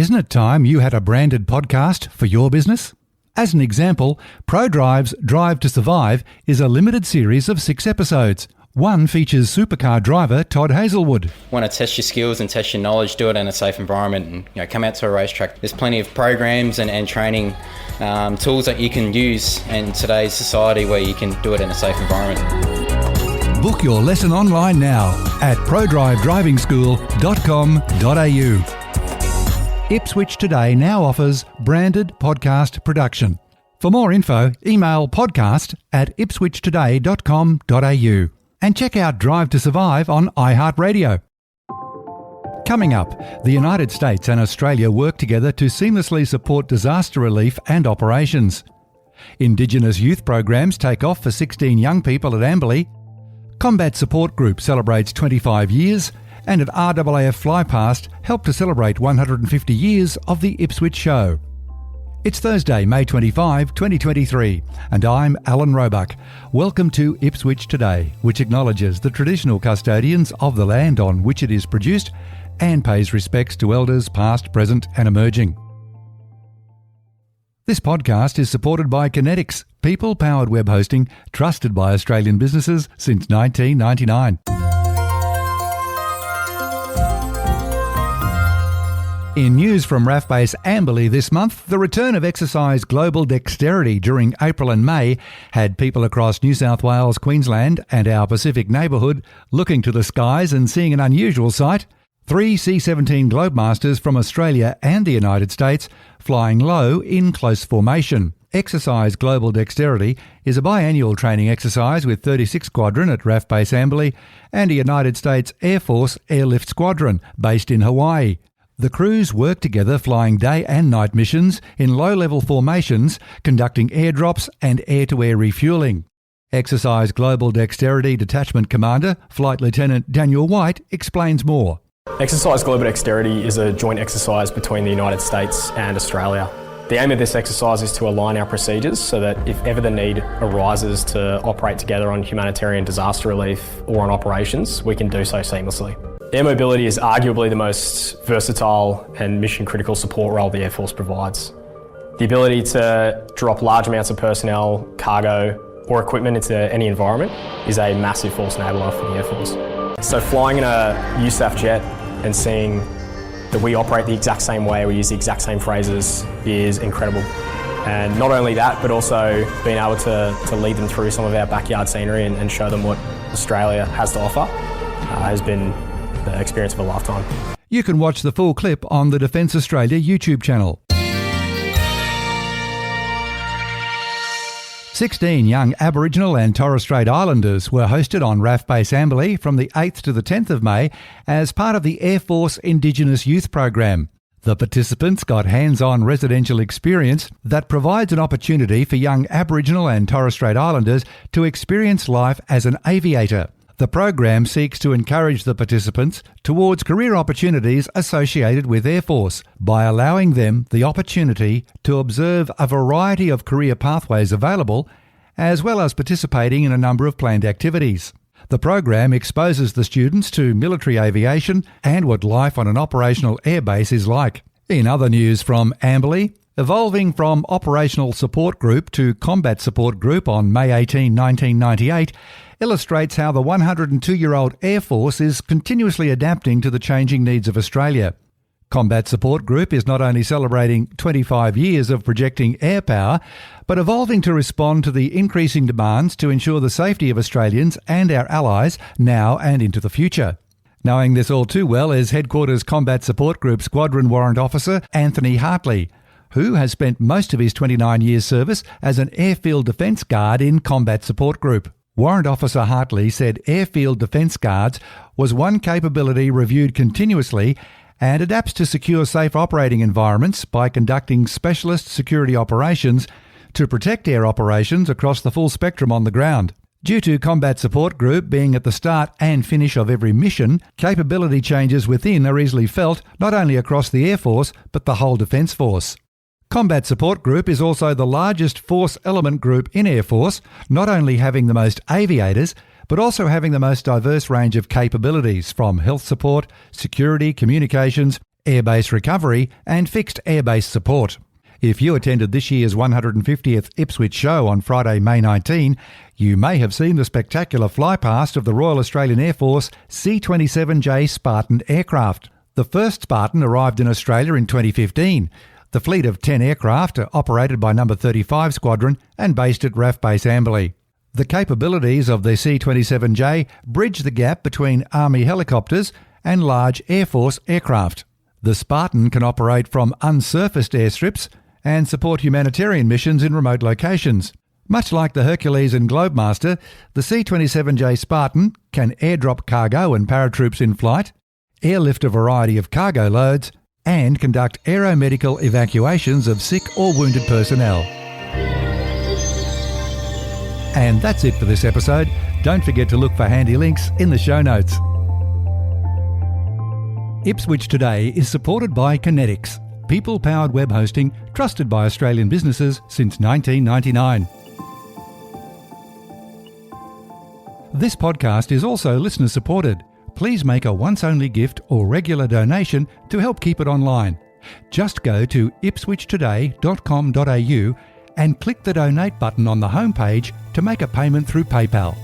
Isn't it time you had a branded podcast for your business? As an example, ProDrive's Drive to Survive is a limited series of 6 episodes. One features supercar driver Todd Hazelwood. Want to test your skills and test your knowledge, do it in a safe environment and come out to a racetrack. There's plenty of programs and training tools that you can use in today's society where you can do it in a safe environment. Book your lesson online now at prodrivedrivingschool.com.au. Ipswich Today now offers branded podcast production. For more info, email podcast@ipswichtoday.com.au and check out Drive to Survive on iHeartRadio. Coming up, the United States and Australia work together to seamlessly support disaster relief and operations. Indigenous youth programs take off for 16 young people at Amberley. Combat Support Group celebrates 25 years, and at RAAF Flypast help to celebrate 150 years of the Ipswich Show. It's Thursday, May 25, 2023, and I'm Alan Roebuck. Welcome to Ipswich Today, which acknowledges the traditional custodians of the land on which it is produced and pays respects to elders past, present and emerging. This podcast is supported by Kinetics, people-powered web hosting trusted by Australian businesses since 1999. In news from RAAF Base Amberley this month, the return of exercise Global Dexterity during April and May had people across New South Wales, Queensland and our Pacific neighbourhood looking to the skies and seeing an unusual sight. 3 C-17 Globemasters from Australia and the United States flying low in close formation. Exercise Global Dexterity is a biannual training exercise with 36 Squadron at RAAF Base Amberley and a United States Air Force Airlift Squadron based in Hawaii. The crews work together flying day and night missions in low-level formations, conducting airdrops and air-to-air refuelling. Exercise Global Dexterity Detachment Commander, Flight Lieutenant Daniel White, explains more. Exercise Global Dexterity is a joint exercise between the United States and Australia. The aim of this exercise is to align our procedures so that if ever the need arises to operate together on humanitarian disaster relief or on operations, we can do so seamlessly. Air mobility is arguably the most versatile and mission-critical support role the Air Force provides. The ability to drop large amounts of personnel, cargo, or equipment into any environment is a massive force enabler for the Air Force. So flying in a USAF jet and seeing that we operate the exact same way, we use the exact same phrases, is incredible. And not only that, but also being able to lead them through some of our backyard scenery and show them what Australia has to offer has been the experience of a lifetime. You can watch the full clip on the Defence Australia YouTube channel. 16 young Aboriginal and Torres Strait Islanders were hosted on RAAF Base Amberley from the 8th to the 10th of May as part of the Air Force Indigenous Youth Program. The participants got hands-on residential experience that provides an opportunity for young Aboriginal and Torres Strait Islanders to experience life as an aviator. The program seeks to encourage the participants towards career opportunities associated with Air Force by allowing them the opportunity to observe a variety of career pathways available, as well as participating in a number of planned activities. The program exposes the students to military aviation and what life on an operational airbase is like. In other news from Amberley, evolving from Operational Support Group to Combat Support Group on May 18, 1998, illustrates how the 102-year-old Air Force is continuously adapting to the changing needs of Australia. Combat Support Group is not only celebrating 25 years of projecting air power, but evolving to respond to the increasing demands to ensure the safety of Australians and our allies now and into the future. Knowing this all too well is Headquarters Combat Support Group Squadron Warrant Officer Anthony Hartley, who has spent most of his 29 years' service as an Airfield Defence Guard in Combat Support Group. Warrant Officer Hartley said Airfield Defence Guards was one capability reviewed continuously and adapts to secure safe operating environments by conducting specialist security operations to protect air operations across the full spectrum on the ground. Due to Combat Support Group being at the start and finish of every mission, capability changes within are easily felt not only across the Air Force but the whole Defence Force. Combat Support Group is also the largest force element group in Air Force, not only having the most aviators, but also having the most diverse range of capabilities from health support, security, communications, airbase recovery and fixed airbase support. If you attended this year's 150th Ipswich Show on Friday, May 19, you may have seen the spectacular flypast of the Royal Australian Air Force C-27J Spartan aircraft. The first Spartan arrived in Australia in 2015. The fleet of 10 aircraft are operated by No. 35 Squadron and based at RAAF Base Amberley. The capabilities of the C-27J bridge the gap between Army helicopters and large Air Force aircraft. The Spartan can operate from unsurfaced airstrips and support humanitarian missions in remote locations. Much like the Hercules and Globemaster, the C-27J Spartan can airdrop cargo and paratroops in flight, airlift a variety of cargo loads, and conduct aeromedical evacuations of sick or wounded personnel. And that's it for this episode. Don't forget to look for handy links in the show notes. Ipswich Today is supported by Kinetics, people-powered web hosting trusted by Australian businesses since 1999. This podcast is also listener-supported. Please make a once-only gift or regular donation to help keep it online. Just go to ipswichtoday.com.au and click the donate button on the homepage to make a payment through PayPal.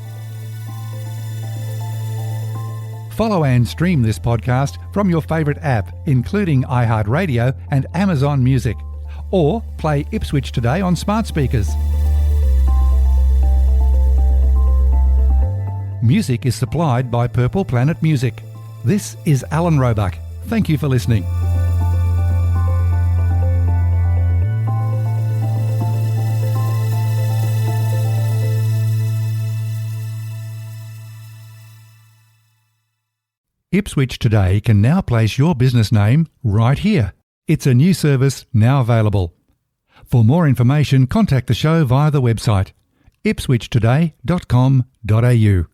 Follow and stream this podcast from your favourite app, including iHeartRadio and Amazon Music, or play Ipswich Today on smart speakers. Music is supplied by Purple Planet Music. This is Alan Roebuck. Thank you for listening. Ipswich Today can now place your business name right here. It's a new service now available. For more information, contact the show via the website ipswichtoday.com.au.